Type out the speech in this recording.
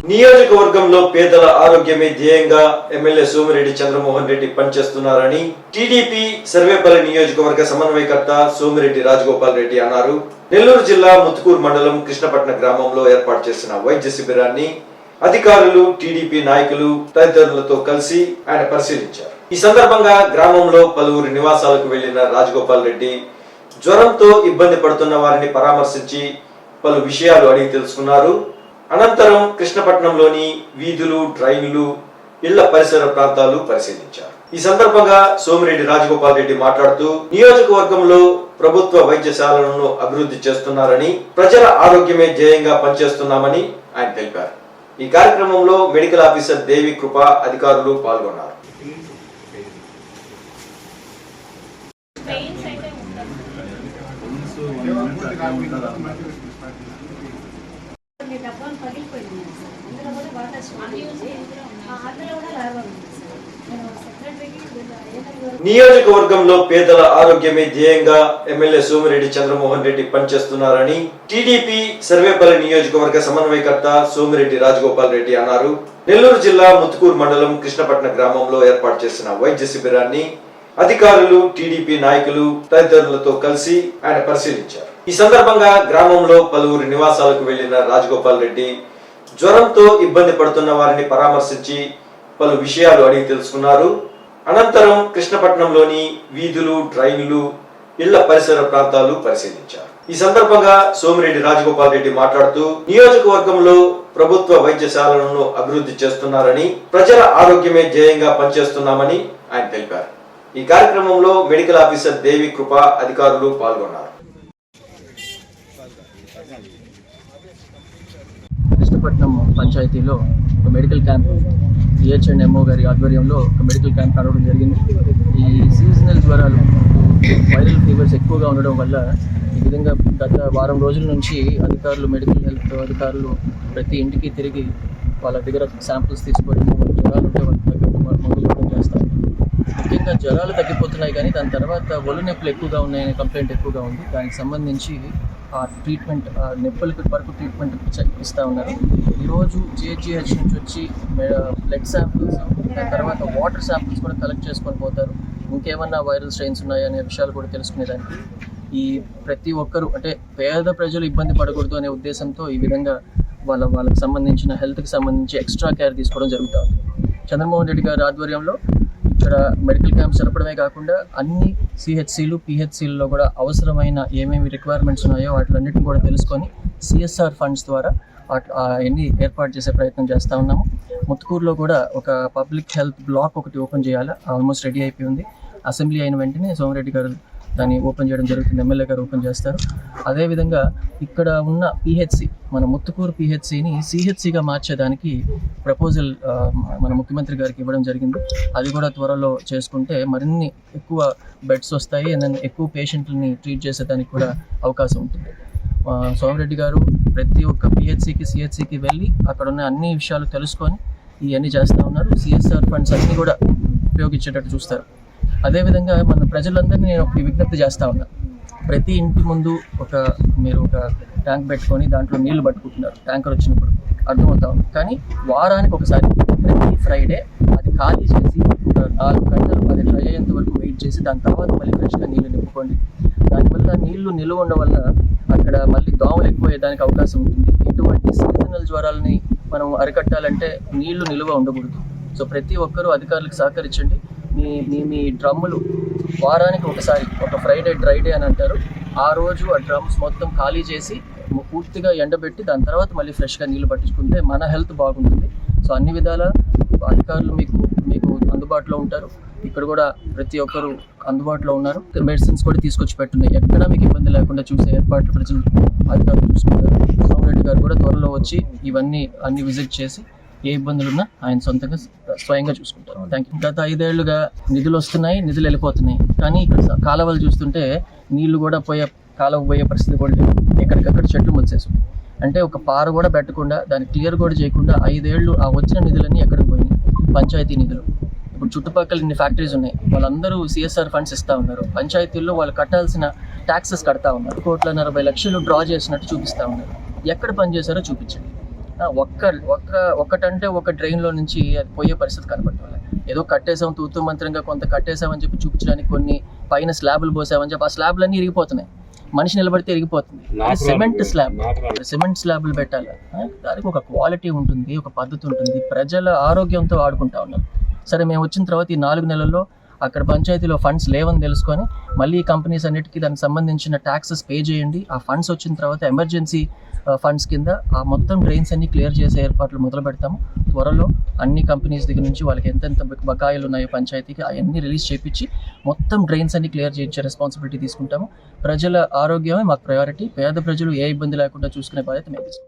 నియోజకవర్గంలో పేదల ఆరోగ్యమే ధ్యేయంగా ఎమ్మెల్యే సోమిరెడ్డి చంద్రమోహన్ రెడ్డి పనిచేస్తున్నారని టీడీపీ సర్వేపల్లి నియోజకవర్గ సమన్వయకర్త సోమిరెడ్డి రాజగోపాల్ రెడ్డి అన్నారు. నెల్లూరు జిల్లా ముత్తుకూరు మండలం కృష్ణపట్నం గ్రామంలో ఏర్పాటు చేసిన వైద్య శిబిరాన్ని అధికారులు, టీడీపీ నాయకులు తదితరులతో కలిసి ఆయన పరిశీలించారు. ఈ సందర్భంగా గ్రామంలో పలువురు నివాసాలకు వెళ్లిన రాజగోపాల్ రెడ్డి జ్వరంతో ఇబ్బంది పడుతున్న వారిని పరామర్శించి పలు విషయాలు అడిగి తెలుసుకున్నారు. అనంతరం కృష్ణపట్నంలోని వీధులు, డ్రైన్లు, ఇళ్ల పరిసర ప్రాంతాలు పరిశీలించారు. ఈ సందర్భంగా సోమిరెడ్డి రాజగోపాల్ రెడ్డి మాట్లాడుతూ నియోజకవర్గంలో ప్రభుత్వ వైద్యశాలలను అభివృద్ధి చేస్తున్నారని, ప్రజల ఆరోగ్యమే ధ్యేయంగా పనిచేస్తున్నామని ఆయన తెలిపారు. ఈ కార్యక్రమంలో మెడికల్ ఆఫీసర్ దేవి కృప, అధికారులు పాల్గొన్నారు. నియోజకవర్గంలో పేదల ఆరోగ్యమే ధ్యేయంగా ఎమ్మెల్యే సోమిరెడ్డి చంద్రమోహన్ రెడ్డి పనిచేస్తున్నారని టీడీపీ సర్వేపల్లి నియోజకవర్గ సమన్వయకర్త సోమిరెడ్డి రాజగోపాల్ రెడ్డి అన్నారు. నెల్లూరు జిల్లా ముత్తుకూరు మండలం కృష్ణపట్నం గ్రామంలో ఏర్పాటు చేసిన వైద్య శిబిరాన్ని అధికారులు, టీడీపీ నాయకులు తదితరులతో కలిసి ఆయన పరిశీలించారు. ఈ సందర్భంగా గ్రామంలో పలువురు నివాసాలకు వెళ్లిన రాజగోపాల్ రెడ్డి జ్వరంతో ఇబ్బంది పడుతున్న వారిని పరామర్శించి పలు విషయాలు అడిగి తెలుసుకున్నారు. అనంతరం కృష్ణపట్నంలోని వీధులు, డ్రైన్లు, ఇళ్ల పరిసర ప్రాంతాలు పరిశీలించారు. ఈ సందర్భంగా సోమిరెడ్డి రాజగోపాల్ రెడ్డి మాట్లాడుతూ నియోజకవర్గంలో ప్రభుత్వ వైద్యశాలలను అభివృద్ధి చేస్తున్నారని, ప్రజల ఆరోగ్యమే ధ్యేయంగా పనిచేస్తున్నామని ఆయన తెలిపారు. ఈ కార్యక్రమంలో మెడికల్ ఆఫీసర్ దేవి కృప, అధికారులు పాల్గొన్నారు. కృష్ణపట్నం పంచాయతీలో ఒక మెడికల్ క్యాంప్ EHO గారి ఆధ్వర్యంలో ఒక మెడికల్ క్యాంప్ నడవడం జరిగింది. ఈ సీజనల్ జ్వరాలు, వైరల్ ఫీవర్స్ ఎక్కువగా ఉండడం వల్ల ఈ విధంగా గత వారం రోజుల నుంచి అధికారులు, మెడికల్ హెల్త్ అధికారులు ప్రతి ఇంటికి తిరిగి వాళ్ళ దగ్గర శాంపుల్స్ తీసుకోవడం, జ్వరాలు ఉంటే వాళ్ళకి తగ్గట్టు మందులు ఇవ్వడం చేస్తారు. ముఖ్యంగా జ్వరాలు తగ్గిపోతున్నాయి, కానీ దాని తర్వాత ఒళ్ళు నొప్పులు ఎక్కువగా ఉన్నాయనే కంప్లైంట్ ఎక్కువగా ఉంది. దానికి సంబంధించి ఆ ట్రీట్మెంట్, నొప్పులకి వరకు ట్రీట్మెంట్ ఇస్తూ ఉన్నారు. ఈరోజు GHGH నుంచి వచ్చి బ్లడ్ శాంపిల్స్, దాని తర్వాత వాటర్ శాంపిల్స్ కూడా కలెక్ట్ చేసుకొని పోతారు. ఇంకేమన్నా వైరల్ స్ట్రెయిన్స్ ఉన్నాయా అనే విషయాలు కూడా తెలుసుకునేదానికి ఈ ప్రతి ఒక్కరూ, అంటే పేద ప్రజలు ఇబ్బంది పడకూడదు అనే ఉద్దేశంతో ఈ విధంగా వాళ్ళకి సంబంధించిన హెల్త్కి సంబంధించి ఎక్స్ట్రా కేర్ తీసుకోవడం జరుగుతుంది. చంద్రమోహన్ రెడ్డి గారి ఆధ్వర్యంలో ఇక్కడ మెడికల్ క్యాంప్స్ జరపడమే కాకుండా అన్ని CHCలు, PHCలలో కూడా అవసరమైన ఏమేమి రిక్వైర్మెంట్స్ ఉన్నాయో వాటిలన్నిటిని కూడా తెలుసుకొని CSR ఫండ్స్ ద్వారా అన్ని ఏర్పాటు చేసే ప్రయత్నం చేస్తూ ఉన్నాము. ముత్తుకూరులో కూడా ఒక పబ్లిక్ హెల్త్ బ్లాక్ ఒకటి ఓపెన్ చేయాలి, ఆల్మోస్ట్ రెడీ అయిపోయి ఉంది. అసెంబ్లీ అయిన వెంటనే సోమిరెడ్డి గారు దాన్ని ఓపెన్ చేయడం జరుగుతుంది, ఎమ్మెల్యే గారు ఓపెన్ చేస్తారు. అదేవిధంగా ఇక్కడ ఉన్న PHC, మన ముత్తుకూరు PHCని CHCగా మార్చేదానికి ప్రపోజల్ మన ముఖ్యమంత్రి గారికి ఇవ్వడం జరిగింది. అది కూడా త్వరలో చేసుకుంటే మరిన్ని ఎక్కువ బెడ్స్ వస్తాయి, అండ్ ఎక్కువ పేషెంట్లని ట్రీట్ చేసేదానికి కూడా అవకాశం ఉంటుంది. సోమిరెడ్డి గారు ప్రతి ఒక్క PHCకి, CHCకి వెళ్ళి అక్కడ ఉన్న అన్ని విషయాలు తెలుసుకొని ఇవన్నీ చేస్తూ ఉన్నారు. CSR ఫండ్స్ అన్నీ కూడా ఉపయోగించేటట్టు చూస్తారు. అదేవిధంగా మన ప్రజలందరినీ నేను ఒక విజ్ఞప్తి చేస్తూ ఉన్నాను. ప్రతి ఇంటి ముందు మీరు ఒక ట్యాంక్ పెట్టుకొని దాంట్లో నీళ్లు పట్టుకుంటున్నారు, ట్యాంకర్ వచ్చినప్పుడు అర్థమవుతా ఉంది. కానీ వారానికి ఒకసారి ప్రతి ఫ్రైడే అది ఖాళీ చేసి 4 గంటలు అది డ్రై అయ్యేంత వరకు వెయిట్ చేసి దాని తర్వాత మళ్ళీ ఫ్రెష్గా నీళ్లు నింపుకోండి. దానివల్ల నీళ్లు నిలువ ఉండడం వల్ల అక్కడ మళ్ళీ దోమలు ఎక్కువయ్యేదానికి అవకాశం ఉంటుంది. ఇటువంటి సీజనల్ జ్వరాలని మనం అరికట్టాలంటే నీళ్లు నిలువ ఉండకూడదు. సో ప్రతి ఒక్కరూ అధికారులకు సహకరించండి. మీ డ్రమ్ములు వారానికి ఒకసారి, ఒక ఫ్రైడే డ్రై డే అని అంటారు, ఆ రోజు ఆ డ్రమ్స్ మొత్తం ఖాళీ చేసి పూర్తిగా ఎండబెట్టి దాని తర్వాత మళ్ళీ ఫ్రెష్గా నీళ్లు పట్టించుకుంటే మన హెల్త్ బాగుంటుంది. సో అన్ని విధాల అధికారులు మీకు అందుబాటులో ఉంటారు. ఇక్కడ కూడా ప్రతి ఒక్కరు అందుబాటులో ఉన్నారు. మెడిసిన్స్ కూడా తీసుకొచ్చి పెట్టున్నాయి. ఎక్కడా మీకు ఇబ్బంది లేకుండా చూసే ఏర్పాట్లు ప్రజలు అధికారులు చూసుకుంటారు. సోమిరెడ్డి గారు కూడా త్వరలో వచ్చి ఇవన్నీ అన్ని విజిట్ చేసి ఏ ఇబ్బందులు ఉన్నా ఆయన సొంతంగా స్వయంగా చూసుకుంటారు. Thank you. గత 5 ఏళ్లుగా నిధులు వస్తున్నాయి, నిధులు వెళ్ళిపోతున్నాయి, కానీ ఇక్కడ కాలువలు చూస్తుంటే నీళ్లు కూడా కాలువ పోయే పరిస్థితి కూడా లేదు. ఎక్కడికక్కడ చెట్లు మొలిసేస్తుంది. అంటే ఒక పార కూడా పెట్టకుండా, దాన్ని క్లియర్ కూడా చేయకుండా 5 ఏళ్ళు ఆ వచ్చిన నిధులన్నీ ఎక్కడికి పోయినాయి? పంచాయతీ నిధులు. ఇప్పుడు చుట్టుపక్కల ఇన్ని ఫ్యాక్టరీస్ ఉన్నాయి, వాళ్ళందరూ CSR ఫండ్స్ ఇస్తూ ఉన్నారు. పంచాయతీల్లో వాళ్ళు కట్టాల్సిన ట్యాక్సెస్ కడతా ఉన్నారు. 1,40,00,000 డ్రా చేసినట్టు చూపిస్తూ ఉన్నారు. ఎక్కడ పనిచేశారో చూపించండి. ఒక్కటంటే ఒక డ్రైన్లో నుంచి అది పోయే పరిస్థితి కనపడటం. ఏదో కట్టేసాం తూతూ మంత్రంగా కొంత కట్టేసామని చెప్పి చూపించడానికి కొన్ని పైన స్లాబులు పోసామని చెప్పి ఆ స్లాబ్లన్నీ ఇరిగిపోతున్నాయి. మనిషి నిలబడితే ఇరిగిపోతుంది. సిమెంట్ స్లాబులు పెట్టాలి. దానికి ఒక క్వాలిటీ ఉంటుంది, ఒక పద్ధతి ఉంటుంది. ప్రజల ఆరోగ్యంతో ఆడుకుంటా ఉన్నారు. సరే, మేము వచ్చిన తర్వాత ఈ 4 నెలల్లో అక్కడ పంచాయతీలో ఫండ్స్ లేవని తెలుసుకొని మళ్ళీ ఈ కంపెనీస్ అన్నిటికీ దానికి సంబంధించిన ట్యాక్సెస్ పే చేయండి. ఆ ఫండ్స్ వచ్చిన తర్వాత ఎమర్జెన్సీ ఫండ్స్ కింద ఆ మొత్తం డ్రైన్స్ అన్ని క్లియర్ చేసే ఏర్పాట్లు మొదలు పెడతాము. త్వరలో అన్ని కంపెనీస్ దగ్గర నుంచి వాళ్ళకి ఎంతెంత బకాయిలు ఉన్నాయో పంచాయతీకి అవన్నీ రిలీజ్ చేయించి మొత్తం డ్రైన్స్ అన్ని క్లియర్ చేయించే రెస్పాన్సిబిలిటీ తీసుకుంటాము. ప్రజల ఆరోగ్యమే మాకు ప్రయారిటీ. పేద ప్రజలు ఏ ఇబ్బంది లేకుండా చూసుకునే బాధ్యత మేము తీసుకుంటాం.